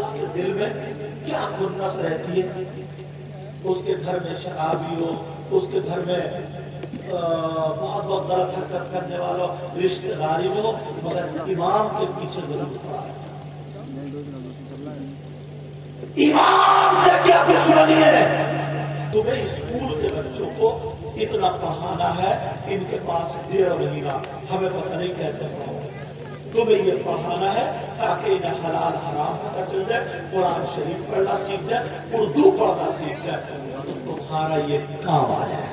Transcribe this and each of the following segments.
اس کے دل میں کیا خنس رہتی ہے. اس کے گھر میں شرابی ہو, اس کے گھر میں بہت غلط حرکت کرنے والا رشتہ داری میں ہو, مگر امام کے پیچھے ضرور پڑا رہتا. امام سے کیا دشمنی ہے؟ تمہیں اسکول کے بچوں کو اتنا پڑھانا ہے, ان کے پاس 1.5 مہینہ, ہمیں پتہ نہیں کیسے پڑھاؤ. تمہیں یہ پڑھانا ہے تاکہ انہیں حلال حرام پتہ چل جائے, قرآن شریف پڑھنا سیکھ جائے, اردو پڑھنا سیکھ جائے, تو تمہارا یہ کام آ جائے.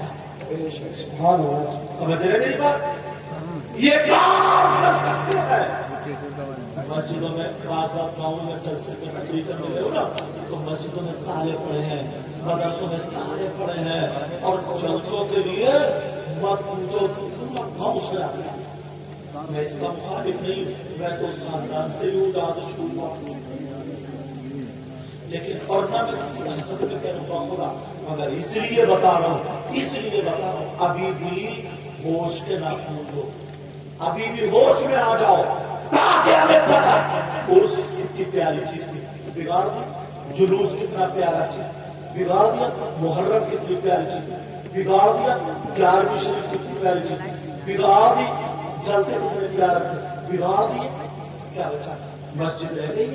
سمجھ رہے میری بات؟ یہ کام کر سکتے ہیں. مسجدوں میں بعض گاؤں میں جلسے میں تقریر کرنے گئے ہو نا, تو مسجدوں میں تالے پڑے ہیں, مدرسوں میں تالے پڑے ہیں, اور جلسوں کے لیے مت پوچھو, پورا گاؤں سے آ گیا. میں اس کا مخالف نہیں ہوں, میں تو اس خاندان سے ہوں جہاں سے شروع ہوا, لیکن پڑھنا میں کسی حسد میں کہہ رہا خدا, مگر اس لیے بتا رہا ہوں, ابھی بھی ہوش کے ناخون دو, ابھی بھی ہوش میں آ جاؤ, تاکہ ہمیں پتہ عرس کتنی پیاری چیز تھی, بگاڑ دی. جلوس کتنا پیارا چیز, بگاڑ دیا. محرم کتنی پیاری چیز, بگاڑ دیا. 11ویں شریف کتنی پیاری چیز, بگاڑ دی. جلسے کتنے پیارے تھے, بگاڑ دیے. کیا بچا؟ مسجد رہ گئی.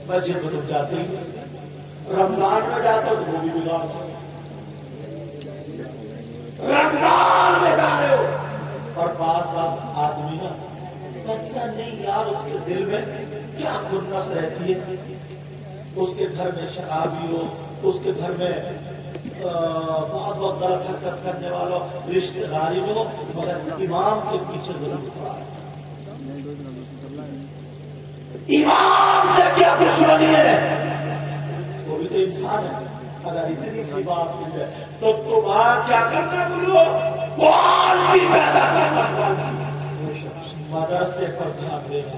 مسجد میں تم جاتے ہی, رمضان میں جاتے ہو تو وہ بھی بگاڑ دو. رمضان میں جا رہے ہو, اور بعض آدمی نا پتہ نہیں یار اس کے دل میں کیا خنس رہتی ہے. اس کے گھر میں شرابی ہو, اس کے گھر میں بہت غلط حرکت کرنے والا رشتہ داری میں ہو, مگر امام کے پیچھے ضرور پڑا رہتا. امام سے کیا دشمنی ہے؟ وہ بھی تو انسان ہے. اگر اتنی سی بات مل جائے تو تمہارا کیا کرنا بولو, کوالٹی پیدا کرنا. مدرسے پر دھیان دینا.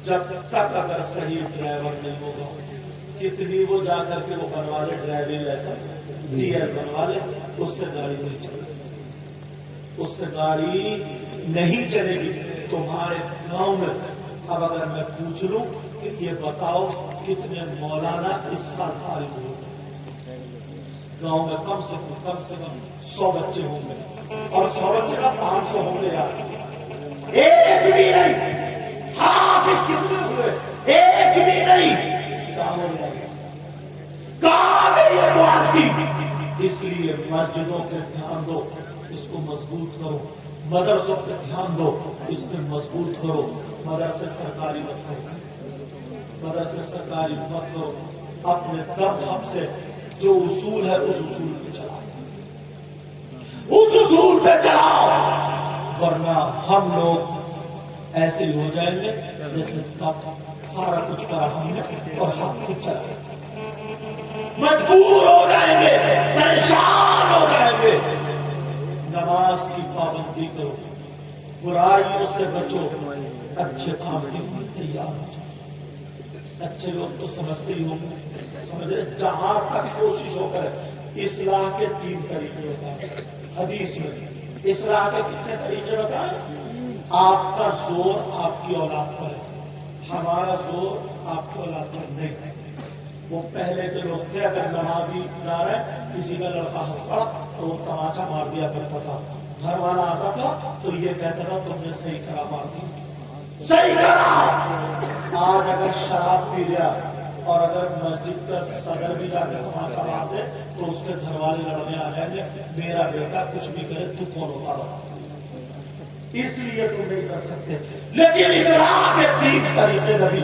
جب تک اگر صحیح ڈرائیور نہیں ہوگا, کتنی وہ جا کر کے وہ بنوا لے ڈرائیونگ لائسنس, ڈی ایل بنوا لے, اس سے گاڑی نہیں چلے گی, اس سے گاڑی نہیں چلے گی. تمہارے گاؤں میں اب اگر میں پوچھ لوں کہ یہ بتاؤ کتنے مولانا اس سال فارغ ہوئے, گاؤں میں کم سے کم 100 بچے ہوں گے, اور 100 بچے کا 500 ہوں گے یار. ایک بھی نہیں. حافظ کتنے ہوئے؟ ایک بھی نہیں. کہاں گئی یہ کوالٹی؟ اس لیے مسجدوں پہ دھیان دو, اس کو مضبوط کرو. مدرسوں پہ دھیان دو, اس پہ مضبوط کرو. مدرسے سرکاری مت کرو. اپنے دم خم سے جو اصول ہے اس اصول پہ چلاؤ, ورنہ ہم لوگ ایسے ہی ہو جائیں گے جیسے سارا کچھ کرا ہم نے اور ہاتھ سے چلا, مجبور ہو جائیں گے, پریشان ہو جائیں گے. نماز کی پابندی کرو, برائیوں سے بچو, اچھے کام کے لیے تیار ہو جائے. اچھے لوگ تو سمجھتے ہی ہوں گے, سمجھ رہے, جہاں تک کوشش ہو کرے. اصلاح کے 3 طریقے بتائیں حدیث میں. اصلاح کے کتنے طریقے بتائیں؟ آپ کا زور آپ کی اولاد پر ہے, ہمارا زور آپ کی اولاد پر نہیں. وہ پہلے کے لوگ تھے, اگر نمازی جا رہے کسی کا لڑکا ہنس پڑا تو وہ تماچا مار دیا کرتا تھا. گھر والا آتا تھا تو یہ کہتا تھا تم نے صحیح کرا, مار دیا, صحیح کرا. آج اگر شراب پی لیا اور اگر مسجد کا صدر بھی جا کے تماچا مار دے تو اس کے گھر والے لڑنے آ جائیں گے, میرا بیٹا کچھ بھی کرے تو کون ہوتا بتا. اس لیے تم نہیں کر سکتے. لیکن اصلاح کے 3 طریقے نبی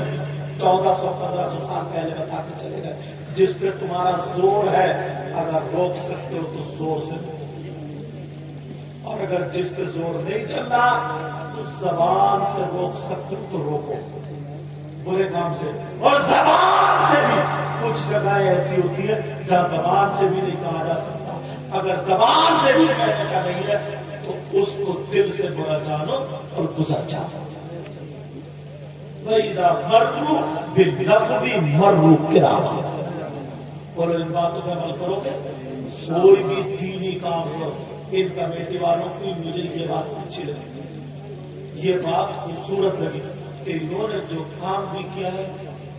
1400-1500 سال پہلے بتا کے چلے گئے, جس پہ تمہارا زور ہے اگر روک سکتے ہو تو زور سے, اور اگر جس پہ زور نہیں چل رہا تو زبان سے روک سکتے ہو تو روکو برے کام سے. اور زبان سے بھی کچھ جگہیں ایسی ہوتی ہے جہاں زبان سے بھی نہیں کہا جا سکتا. اگر زبان سے بھی کہنے کا نہیں ہے تو اس کو دل سے برا جانو اور گزر جاؤ. وَإِذَا مَرُّوا بِاللَّغْوِ مَرُّوا كِرَامًا. بولو ان باتوں پہ عمل کرو گے, کوئی بھی دینی کام کرو. ان کمیٹی والوں کو مجھے یہ بات اچھی لگی, یہ بات خوبصورت لگی کہ انہوں نے جو کام بھی کیا ہے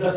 10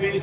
20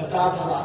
50,000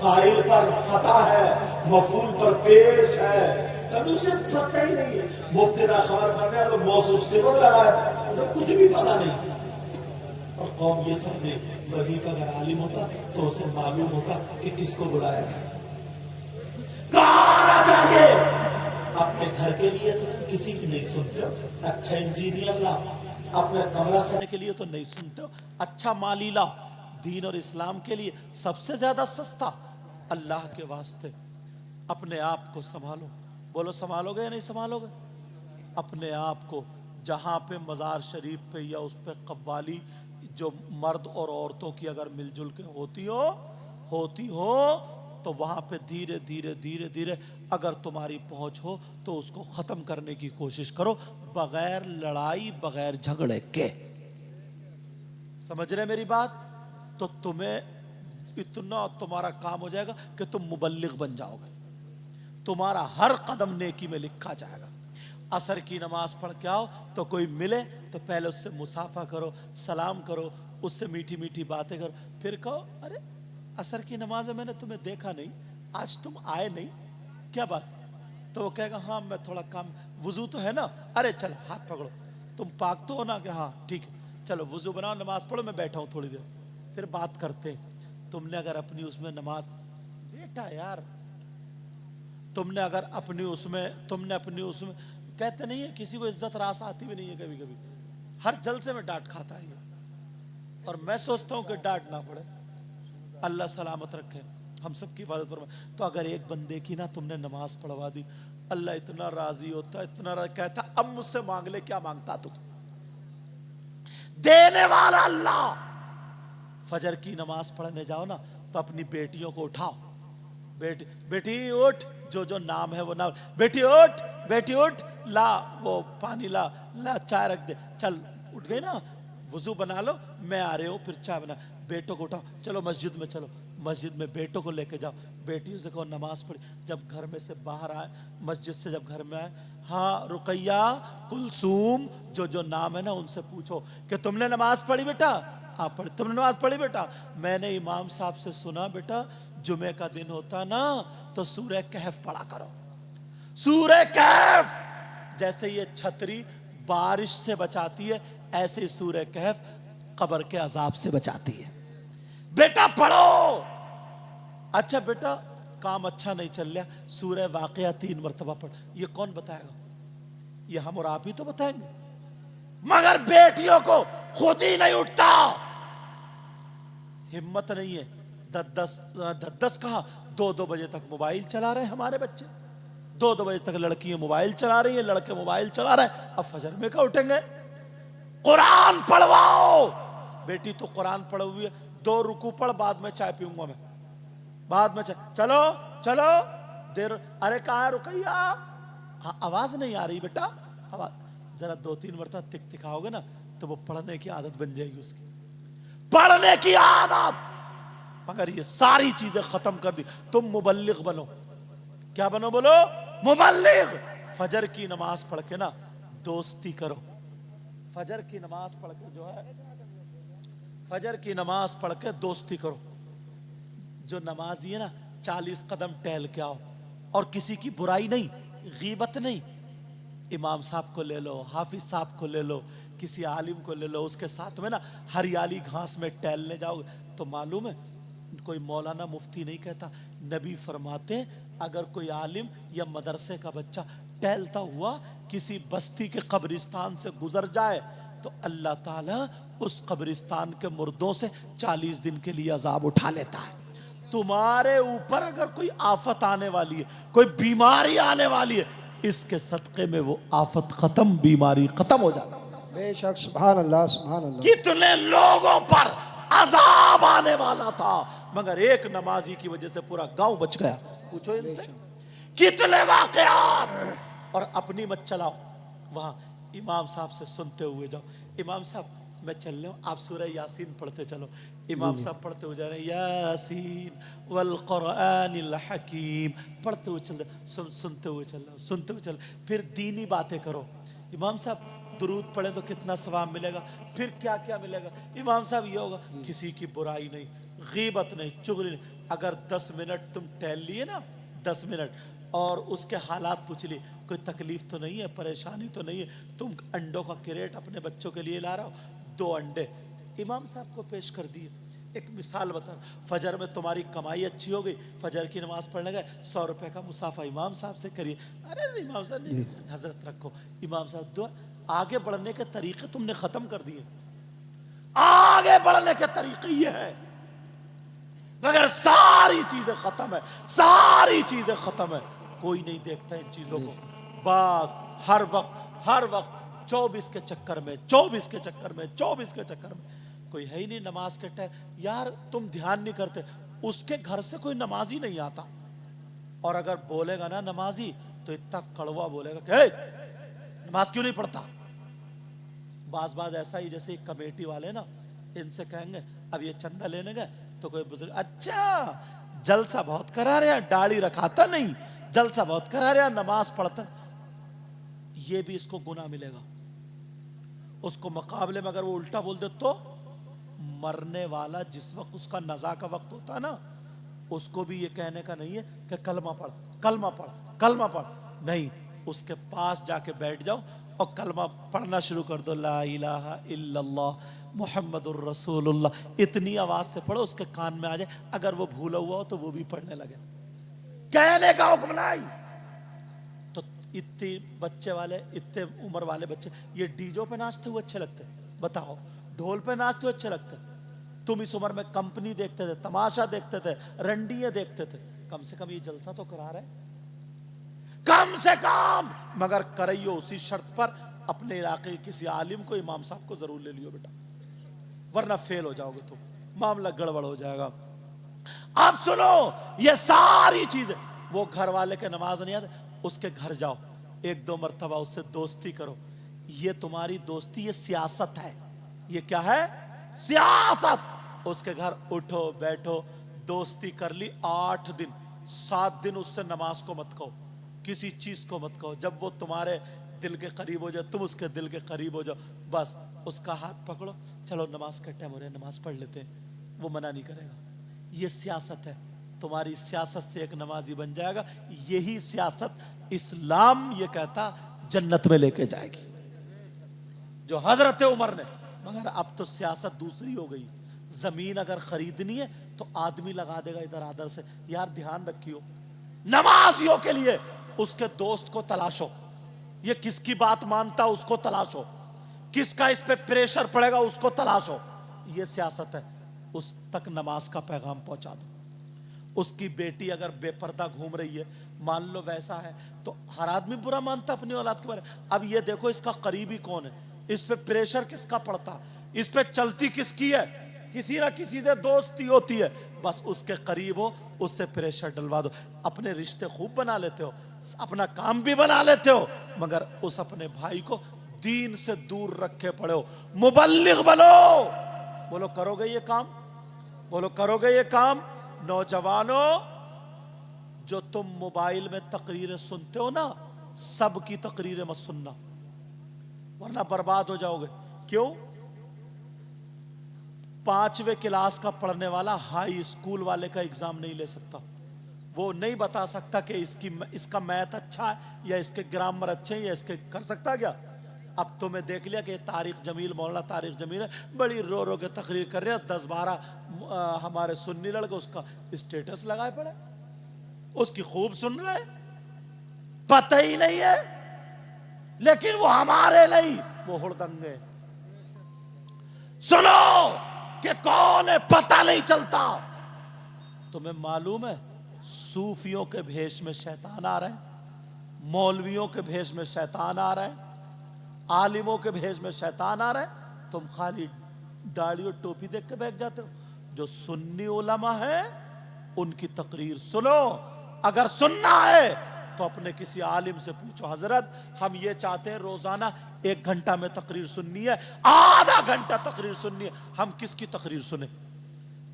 فاعل پر فتح ہے، مفعول پر پیش ہے، سب اسے پتہ ہی نہیں ہے. مبتدا خبر بننے تو موصوف صفت لگا ہے، تو کچھ بھی پتہ نہیں. اور قوم یہ سمجھے وہی کا اگر عالم ہوتا تو اسے معلوم ہوتا کہ کس کو بلایا تھا. کہاں آنا چاہیے؟ اپنے گھر کے لیے تو تم کسی کی نہیں سنتے ہو، اچھا انجینئر لاؤ. اپنے کمرہ سجانے کے لیے تو نہیں سنتے ہو، اچھا مالی لاؤ. دین اور اسلام کے لیے سب سے زیادہ سستا، اللہ کے واسطے اپنے آپ کو سنبھالو. بولو سنبھالو گے یا نہیں سنبھالو گے؟ اپنے آپ کو جہاں پہ مزار شریف پہ یا اس پہ قوالی جو مرد اور عورتوں کی اگر مل جل کے ہوتی ہو تو وہاں پہ دھیرے دھیرے دھیرے دھیرے اگر تمہاری پہنچ ہو تو اس کو ختم کرنے کی کوشش کرو، بغیر لڑائی بغیر جھگڑے کے. سمجھ رہے میری بات؟ تو تمہیں اتنا تمہارا کام ہو جائے گا کہ تم مبلغ بن جاؤ گے. تمہارا ہر قدم نیکی میں لکھا جائے گا. عصر کی نماز پڑھ کے آؤ تو کوئی ملے تو پہلے اس سے مصافحہ کرو، سلام کرو، اس سے میٹھی میٹھی باتیں کرو، پھر کہو ارے عصر کی نماز میں نے تمہیں دیکھا نہیں، آج تم آئے نہیں، کیا بات؟ تو وہ کہے گا ہاں میں تھوڑا کام، وضو تو ہے نا، ارے چل ہاتھ پکڑو، تم پاک تو ہو نا، کہ ہاں ٹھیک ہے چلو وضو بناؤ نماز پڑھو میں بیٹھا ہوں تھوڑی دیر، پھر بات کرتے. تم نے اگر اپنی اس میں نماز، بیٹا یار تم نے اگر اپنی اس میں کہتے نہیں ہے کسی کو عزت راس آتی بھی نہیں ہے، کبھی کبھی ہر جلسے میں ڈانٹ کھاتا ہے یہ، اور میں سوچتا ہوں کہ ڈانٹ نہ پڑے. اللہ سلامت رکھے، ہم سب کی حفاظت فرمائے. تو اگر ایک بندے کی نا تم نے نماز پڑھوا دی، اللہ اتنا راضی ہوتا، اتنا کہتا اب مجھ سے مانگ لے کیا مانگتا تو، دینے والا اللہ. فجر کی نماز پڑھنے جاؤ نا تو اپنی بیٹیوں کو اٹھاؤ، بیٹی اٹھ، جو نام ہے وہ نام، بیٹی اٹھ، بیٹی اٹھ، لا وہ پانی لا چائے رکھ دے، چل اٹھ گئی نا، وضو بنا لو میں آ رہے ہوں، پھر چائے بنا. بیٹوں کو اٹھاؤ، چلو مسجد میں، چلو مسجد میں بیٹوں کو لے کے جاؤ، بیٹیوں سے کہو نماز پڑھی. جب گھر میں سے باہر آئے، مسجد سے جب گھر میں آئے، ہاں رقیہ، کلثوم، جو نام ہے نا ان سے پوچھو کہ تم نے نماز پڑھی بیٹا؟ ہاں پڑھی. تم نے نماز پڑھی بیٹا؟ میں نے امام صاحب سے سنا بیٹا جمعہ کا دن ہوتا نا تو سورہ کہف پڑھا کرو. سورہ کہف جیسے یہ چھتری بارش سے بچاتی ہے، ایسے ہی سورہ کہف قبر کے عذاب سے بچاتی ہے. بیٹا پڑھو. اچھا بیٹا کام اچھا نہیں چل رہا، سورہ واقعہ 3 مرتبہ پڑھ. یہ کون بتائے گا؟ یہ ہم اور آپ ہی تو بتائیں گے. مگر بیٹیوں کو خود ہی نہیں اٹھتا، ہمت نہیں ہے. دس کہاں، 2 بجے تک موبائل چلا رہے ہیں ہمارے بچے، 2 بجے تک لڑکیاں موبائل چلا رہی ہیں، لڑکے موبائل چلا رہے ہیں. اب فجر میں کیا اٹھیں گے؟ قرآن پڑھواؤ. بیٹی تو قرآن پڑھ ہوئی ہے، 2 رکوع پڑھ، بعد میں چائے پیوں گا میں، بعد میں چائے. چلو چلو دیر. ارے کہاں ہے رقیہ؟ آواز نہیں آ رہی بیٹا، آواز. ذرا 2-3 مرتبہ تک تکاؤ گے نا تو وہ پڑھنے کی عادت بن جائے گی، اس کی پڑھنے کی عادت. مگر یہ ساری چیزیں ختم کر دی. تم مبلغ بنو. کیا بنو؟ بولو مبلغ. فجر کی نماز پڑھ کے نا دوستی کرو. فجر کی نماز پڑھ کے جو ہے، فجر کی نماز پڑھ کے دوستی کرو. جو نمازی ہے نا 40 قدم ٹہل کے آؤ، اور کسی کی برائی نہیں، غیبت نہیں. امام صاحب کو لے لو، حافظ صاحب کو لے لو، کسی عالم کو لے لو، اس کے ساتھ میں نا ہریالی گھاس میں ٹہلنے جاؤ گے تو معلوم ہے کوئی مولانا مفتی نہیں کہتا، نبی فرماتے اگر کوئی عالم یا مدرسے کا بچہ ٹہلتا ہوا کسی بستی کے قبرستان سے گزر جائے تو اللہ تعالیٰ اس قبرستان کے مردوں سے 40 دن کے لیے عذاب اٹھا لیتا ہے. تمہارے اوپر اگر کوئی آفت آنے والی ہے، کوئی بیماری آنے والی ہے، اس کے صدقے میں وہ آفت ختم، بیماری ختم ہو جاتا. بے شک، سبحان اللہ سبحان اللہ. کتنے لوگوں پر عذاب آنے والا تھا مگر ایک نمازی کی وجہ سے پورا گاؤں بچ گیا. پوچھو ان سے کتنے واقعات. اور اپنی مت چلاؤ، وہاں امام صاحب سے سنتے ہوئے جاؤ. امام صاحب میں چل رہا ہوں، آپ سورہ یاسین پڑھتے چلو. امام صاحب پڑھتے ہوئے جا رہے ہیں، یاسین والقرآن الحکیم، پڑھتے ہوئے چل رہے، سنتے ہوئے چل رہے، سنتے ہوئے چل رہے. پھر دینی باتیں کرو. امام صاحب درود پڑھیں تو کتنا ثواب ملے گا، پھر کیا کیا ملے گا. امام صاحب یہ ہوگا، کسی کی برائی نہیں، غیبت نہیں، چغلی نہیں. اگر 10 منٹ تم ٹہل لیے نا 10 منٹ اور اس کے حالات پوچھ لیے کوئی تکلیف تو نہیں ہے, پریشانی تو نہیں ہے, تم انڈوں کا کریٹ اپنے بچوں کے لیے لا رہا ہو, 2 انڈے امام صاحب کو پیش کر دیے. ایک مثال بتا, فجر میں تمہاری کمائی اچھی ہو گئی, فجر کی نماز پڑھنے گئے, 100 روپے کا مسافہ امام صاحب سے کریے. ارے امام صاحب نے حضرت رکھو, امام صاحب دعا. آگے بڑھنے کے طریقے تم نے ختم کر دیے. آگے بڑھنے کے طریقے یہ ہے, مگر ساری چیزیں ختم ہے, ساری چیزیں ختم ہے. کوئی نہیں دیکھتا ان چیزوں کو. بس ہر وقت 24 کے چکر میں 24 کے چکر میں 24 کے چکر میں کوئی ہے ہی نہیں. نماز کے ٹائم یار تم دھیان نہیں کرتے, اس کے گھر سے کوئی نمازی نہیں آتا, اور اگر بولے گا نا نمازی تو اتنا کڑوا بولے گا کہ نماز کیوں نہیں پڑھتا. بعض ایسا ہی جیسے کمیٹی والے نا, ان سے کہیں گے اب یہ چندہ لینے گئے تو کوئی بزرگ, اچھا جلسہ بہت کرا رہے ہیں, داڑھی رکھاتا نہیں, جلسہ بہت کرا رہے ہیں, نماز پڑھتا. یہ بھی اس کو گناہ ملے گا. اس کو مقابلے میں اگر وہ الٹا بول دے تو مرنے والا جس وقت اس کا نزا کا وقت ہوتا ہے نا, اس کو بھی یہ کہنے کا نہیں ہے کہ کلمہ پڑھ کلمہ پڑھ کلمہ پڑھ, نہیں, اس کے پاس جا کے بیٹھ جاؤ اور کلمہ پڑھنا شروع کر دو, لا الہ الا اللہ محمد الرسول اللہ. اتنی آواز سے پڑھو اس کے کان میں آ جائے, اگر وہ بھولا ہوا ہو تو وہ بھی پڑھنے لگے. کہنے کا حکم نہیں. تو اتنے بچے والے, اتنے عمر والے بچے یہ ڈیجو پہ ناچتے ہوئے اچھے لگتے, بتاؤ ڈھول پہ ناچتے ہوئے اچھے لگتے. تم اس عمر میں کمپنی دیکھتے تھے, تماشا دیکھتے تھے, رنڈیاں دیکھتے تھے, کم سے کم یہ جلسہ تو کرا رہے کم سے کم. مگر کرئیو اسی شرط پر اپنے علاقے کسی عالم کو, امام صاحب کو ضرور لے لیو بیٹا, ورنہ فیل ہو جاؤ گے, تو معاملہ گڑبڑ ہو جائے گا. اب سنو, یہ ساری چیزیں, وہ گھر والے کے نماز نہیں آتے, اس کے گھر جاؤ, 1-2 مرتبہ اس سے دوستی کرو. یہ تمہاری دوستی, یہ سیاست ہے. یہ کیا ہے؟ سیاست. اس کے گھر اٹھو بیٹھو, دوستی کر لی 8 دن, 7 دن اس سے نماز کو مت کہو, کسی چیز کو مت کہو. جب وہ تمہارے دل کے قریب ہو جائے, تم اس کے دل کے قریب ہو جاؤ, بس اس کا ہاتھ پکڑو, چلو نماز کا ٹائم ہو رہا ہے, نماز پڑھ لیتے ہیں. وہ منع نہیں کرے گا. یہ سیاست ہے. تمہاری سیاست سے ایک نمازی بن جائے گا. یہی سیاست اسلام یہ کہتا جنت میں لے کے جائے گی, جو حضرت عمر نے. مگر اب تو سیاست دوسری ہو گئی. زمین اگر خریدنی ہے تو آدمی لگا دے گا ادھر ادھر سے. یار دھیان رکھیو, نمازیوں کے لیے اس کے دوست کو تلاشو, یہ کس کی بات مانتا اس کو تلاشو, کس کا اس پہ پریشر پڑے گا اس کو تلاشو. یہ سیاست ہے. اس تک نماز کا پیغام پہنچا دو. اس کی بیٹی اگر بے پردہ گھوم رہی ہے, مان لو ویسا ہے, تو ہر آدمی برا مانتا اپنی اولاد کے بارے میں. اب یہ دیکھو اس کا قریبی کون ہے, اس پہ پریشر کس کا پڑتا, اس پہ چلتی کس کی ہے, کسی نہ کسی سے دوستی ہوتی ہے, بس اس کے قریب ہو, اس سے پریشر ڈلوا دو. اپنے رشتے خوب بنا لیتے ہو, اپنا کام بھی بنا لیتے ہو, مگر اس اپنے بھائی کو دین سے دور رکھے پڑے ہو. مبلغ بنو. بولو کرو گے یہ کام, بولو کرو گے یہ کام. نوجوانوں, جو تم موبائل میں تقریریں سنتے ہو نا, سب کی تقریریں مت سننا, ورنہ برباد ہو جاؤ گے. کیوں؟ 5ویں کلاس کا پڑھنے والا ہائی اسکول والے کا ایگزام نہیں لے سکتا. وہ نہیں بتا سکتا کہ اس کا میتھ اچھا ہے یا اس کے گرامر اچھے ہیں یا اس کے, کر سکتا کیا؟ اب تو میں دیکھ لیا کہ طارق جمیل, مولانا طارق جمیل ہے, بڑی رو رو کے تقریر کر رہے ہیں, 10-12 ہمارے سنی لڑکے اس کا اسٹیٹس لگائے پڑے, اس کی خوب سن رہے, پتہ ہی نہیں ہے, لیکن وہ ہمارے نہیں, وہ ہڑدنگے. سنو کہ کون ہے پتہ نہیں چلتا. تمہیں معلوم ہے صوفیوں کے بھیش میں شیطان آ رہے ہیں, مولویوں کے بھیش میں شیطان آ رہے ہیں, عالموں کے بھیش میں شیطان آ رہے ہیں. تم خالی داڑھی اور ٹوپی دیکھ کے بیٹھ جاتے ہو. جو سنی علماء ہیں ان کی تقریر سنو. اگر سننا ہے تو اپنے کسی عالم سے پوچھو, حضرت ہم یہ چاہتے ہیں روزانہ 1 گھنٹہ میں تقریر سننی ہے, آدھا گھنٹہ تقریر سننی ہے, ہم کس کی تقریر سنیں؟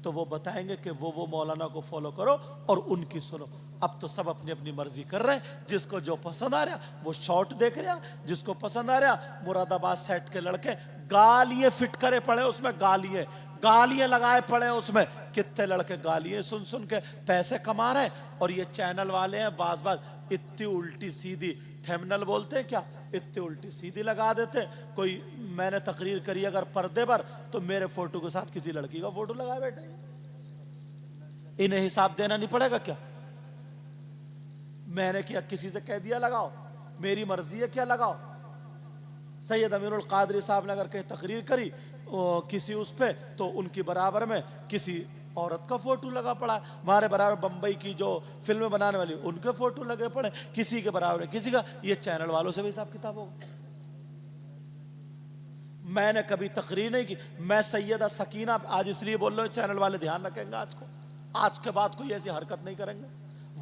تو وہ بتائیں گے کہ وہ مولانا کو فالو کرو اور ان کی سنو. اب تو سب اپنی اپنی مرضی کر رہے ہیں, جس کو جو پسند آ رہا وہ شارٹ دیکھ رہا, جس کو پسند آ رہا. مراد آباد سیٹ کے لڑکے گالیاں فٹ کرے پڑے, اس میں گالیاں لگائے پڑے, اس میں کتنے لڑکے گالیاں سن سن کے پیسے کما رہے ہیں، اور یہ چینل والے ہیں بعض اتنی الٹی سیدھی تھیمنل بولتے ہیں کیا، اتنی الٹی سیدھی لگا دیتے ہیں۔ کوئی میں نے تقریر کری اگر پردے پر، تو میرے فوٹو کے ساتھ کسی لڑکی کا فوٹو لگا بیٹھے، انہیں حساب دینا نہیں پڑے گا کیا؟ میں نے کیا کسی سے کہہ دیا لگاؤ، میری مرضی ہے کیا لگاؤ؟ سید امین القادری صاحب نے اگر کہیں تقریر کری کسی اس پہ، تو ان کی برابر میں کسی عورت کا فوٹو لگا پڑا، ہمارے برابر بمبئی کی جو فلمیں بنانے والی ان کے فوٹو لگے پڑے، کسی کے برابر کسی کا، یہ چینل والوں سے بھی حساب کتاب ہوگا۔ میں نے کبھی تقریر نہیں کی، میں سیدہ سکینہ آج اس لیے بول رہا ہوں، چینل والے دھیان رکھیں گے آج کے بعد کوئی ایسی حرکت نہیں کریں گے،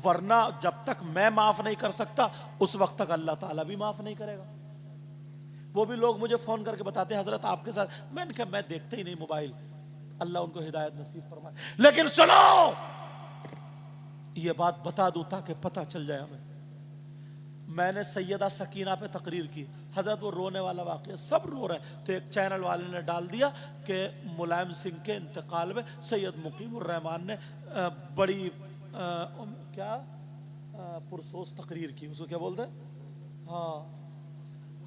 ورنہ جب تک میں معاف نہیں کر سکتا اس وقت تک اللہ تعالیٰ بھی معاف نہیں کرے گا۔ وہ بھی لوگ مجھے فون کر کے بتاتے ہیں حضرت آپ کے ساتھ، میں نے کہا میں دیکھتے ہی نہیں موبائل، اللہ ان کو ہدایت نصیب فرمائے، لیکن سنو یہ بات بتا دوں تاکہ پتہ چل جائے ہمیں۔ میں نے سیدہ سکینہ پہ تقریر کی، حضرت وہ رونے والا واقعہ، سب رو رہے ہیں، تو ایک چینل والے نے ڈال دیا کہ ملائم سنگھ کے انتقال میں سید مقیم الرحمان نے بڑی کیا پرسوس تقریر کی، اس کو کیا بولتے ہیں،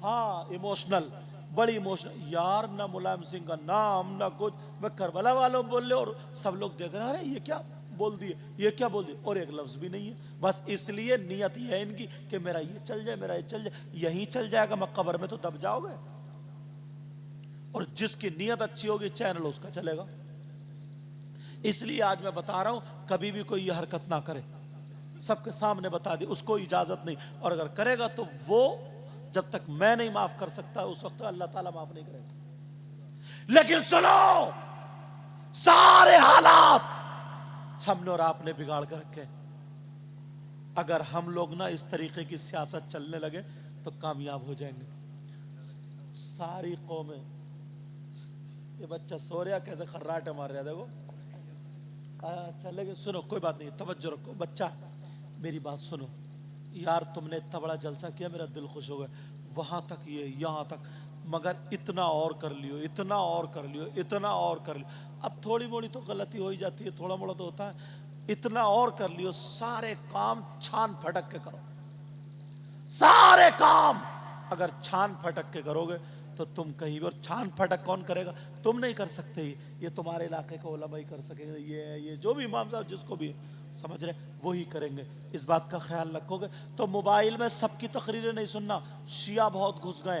ہاں ایموشنل، بڑی ایموشنل یار، نہ ملائم سنگھ کا نام نہ کچھ، میں کربلا والوں بول لے اور سب لوگ دیکھ رہے ہیں یہ کیا بول دیے، یہ کیا بول دیے، اور ایک لفظ بھی نہیں ہے، بس اس لیے نیت یہ ہے ان کی کہ میرا یہ چل جائے، میرا یہ چل جائے، یہیں چل جائے گا، میں قبر میں تو دب جاؤ گے، اور جس کی نیت اچھی ہوگی چینل اس کا چلے گا۔ اس لیے آج میں بتا رہا ہوں کبھی بھی کوئی یہ حرکت نہ کرے، سب کے سامنے بتا دی، اس کو اجازت نہیں، اور اگر کرے گا تو وہ جب تک میں نہیں معاف کر سکتا اس وقت اللہ تعالیٰ معاف نہیں کرے گا۔ لیکن سنو، سارے حالات ہم نے اور آپ نے بگاڑ کر رکھے، اگر ہم لوگ نہ اس طریقے کی سیاست چلنے لگے تو کامیاب ہو جائیں گے۔ ساری قومیں، یہ بچہ سو رہا کیسے خراٹے مار رہا، دیکھو اچھا، لیکن سنو کوئی بات نہیں، توجہ رکھو، بچہ میری بات سنو، یار تم نے اتنا بڑا جلسہ کیا، میرا دل خوش ہو گیا، وہاں تک یہ یہاں تک، مگر اتنا اور کر لیو، اتنا اور کر لیو، اتنا اور کر لیو، اب تھوڑی موڑی تو غلطی ہو ہی جاتی ہے، تھوڑا موڑا تو ہوتا ہے، اتنا اور کر لیو، سارے کام چھان پھٹک کے کرو، سارے کام اگر چھان پھٹک کے کرو گے تو تم کہیں بھی، اور چھان پھٹک کون کرے گا؟ تم نہیں کر سکتے، یہ تمہارے علاقے کے علماء ہی کر سکیں گے، یہ جو بھی امام صاحب جس کو بھی سمجھ رہے وہی کریں گے، اس بات کا خیال رکھو گے۔ تو موبائل میں سب کی تقریریں نہیں سننا، شیعہ بہت گھس گئے،